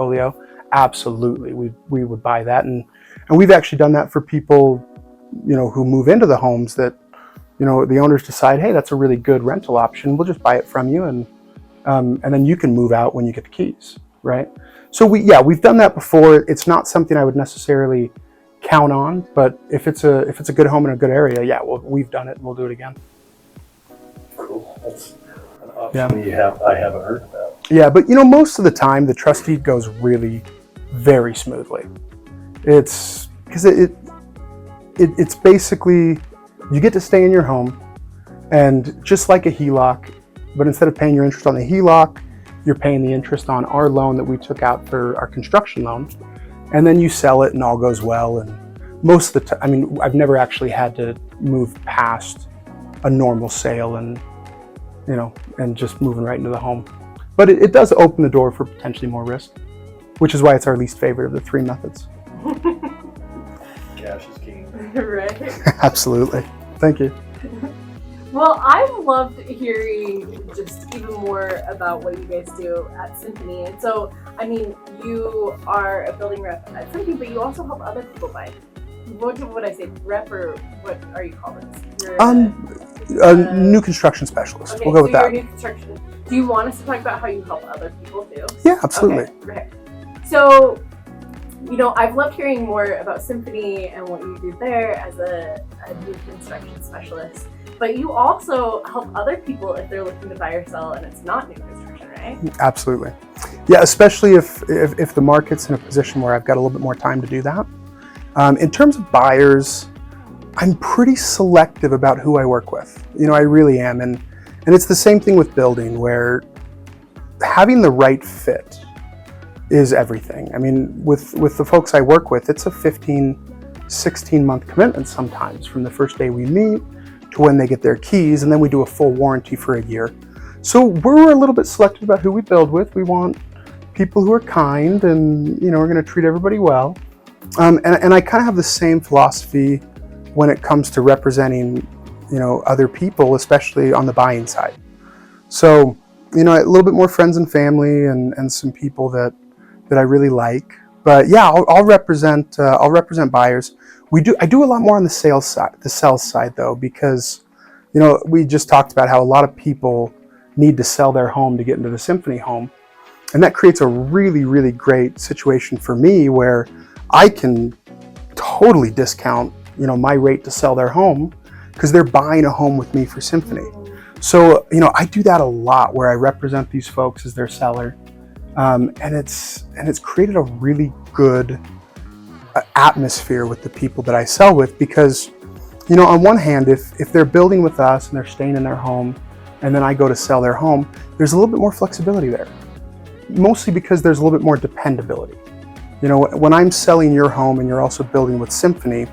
portfolio, absolutely, we would buy that. And we've actually done that for people, who move into the homes that, the owners decide, hey, that's a really good rental option. We'll just buy it from you, and then you can move out when you get the keys, right? So we've done that before. It's not something I would necessarily count on, but if it's a good home in a good area, we've done it and we'll do it again. Cool. That's an option I haven't heard about. Yeah, but most of the time the trust deed goes really very smoothly. It's because it's basically you get to stay in your home, and just like a HELOC, but instead of paying your interest on the HELOC, you're paying the interest on our loan that we took out for our construction loan, and then you sell it and all goes well. And most of the time, I've never actually had to move past a normal sale and just moving right into the home. But it does open the door for potentially more risk, which is why it's our least favorite of the three methods. Cash is king. Right. Absolutely. Thank you. Well, I've loved hearing just even more about what you guys do at Symphony. And so, you are a building rep at Symphony, but you also help other people buy. What would I say? Rep, or what are you called? A new construction specialist. Okay, we'll go with that. You're a new construction. Do you want us to talk about how you help other people too? Yeah, absolutely. Okay. So, I've loved hearing more about Symphony and what you do there as a new construction specialist. But you also help other people if they're looking to buy or sell and it's not new construction, right? Absolutely. Yeah, especially if the market's in a position where I've got a little bit more time to do that. In terms of buyers, I'm pretty selective about who I work with. I really am. And it's the same thing with building, where having the right fit is everything. With the folks I work with, it's a 16-month commitment sometimes, from the first day we meet to when they get their keys, and then we do a full warranty for a year. So we're a little bit selective about who we build with. We want people who are kind, and we're going to treat everybody well. And I kind of have the same philosophy when it comes to representing, other people, especially on the buying side. So, a little bit more friends and family, and some people that I really like. But yeah, I'll represent buyers. I do a lot more on the sales side though, because we just talked about how a lot of people need to sell their home to get into the Symphony home, and that creates a really, really great situation for me where I can totally discount my rate to sell their home because they're buying a home with me for Symphony. So I do that a lot, where I represent these folks as their seller, and it's created a really good atmosphere with the people that I sell with, because on one hand, if they're building with us and they're staying in their home, and then I go to sell their home, there's a little bit more flexibility there, mostly because there's a little bit more dependability. When I'm selling your home and you're also building with Symphony,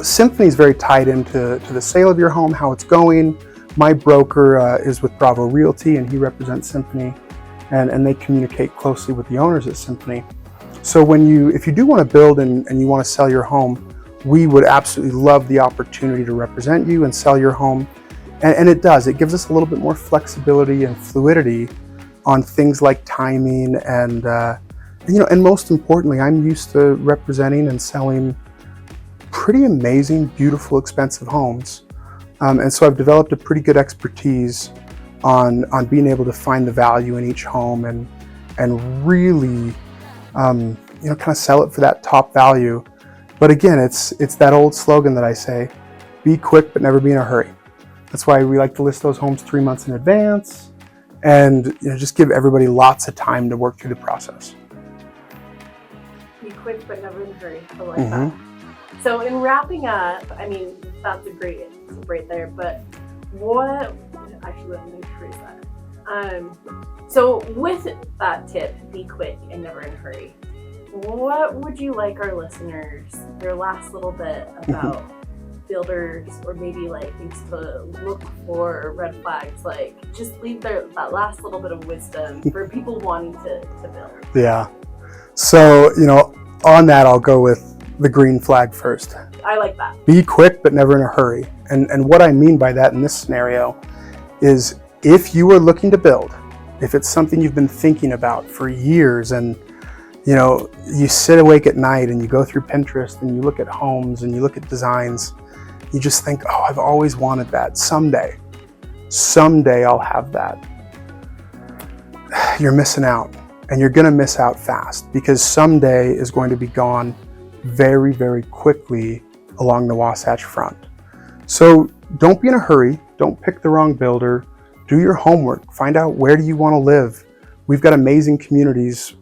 Symphony is very tied into the sale of your home, how it's going. My broker is with Bravo Realty, and he represents Symphony, and they communicate closely with the owners at Symphony. So if you do want to build and you want to sell your home, we would absolutely love the opportunity to represent you and sell your home. And it gives us a little bit more flexibility and fluidity on things like timing, and most importantly, I'm used to representing and selling pretty amazing, beautiful, expensive homes. And so I've developed a pretty good expertise on being able to find the value in each home and really kind of sell it for that top value. But again, it's that old slogan that I say, be quick but never be in a hurry. That's why we like to list those homes 3 months in advance, and just give everybody lots of time to work through the process. Be quick but never in a hurry. I like that. So in wrapping up, that's a great right there, but let me phrase that. So with that tip, be quick and never in a hurry, what would you like our listeners, their last little bit about builders, or maybe things to look for, or red flags, just leave that last little bit of wisdom for people wanting to build? Yeah. So, on that, I'll go with the green flag first. I like that. Be quick, but never in a hurry. And what I mean by that in this scenario is, if you are looking to build if it's something you've been thinking about for years, and you know, you sit awake at night and you go through Pinterest and you look at homes and you look at designs, you just think, oh, I've always wanted that. Someday I'll have that. You're missing out, and you're gonna miss out fast, because someday is going to be gone very, very quickly along the Wasatch Front. So don't be in a hurry. Don't pick the wrong builder. Do your homework. Find out, where do you want to live? We've got amazing communities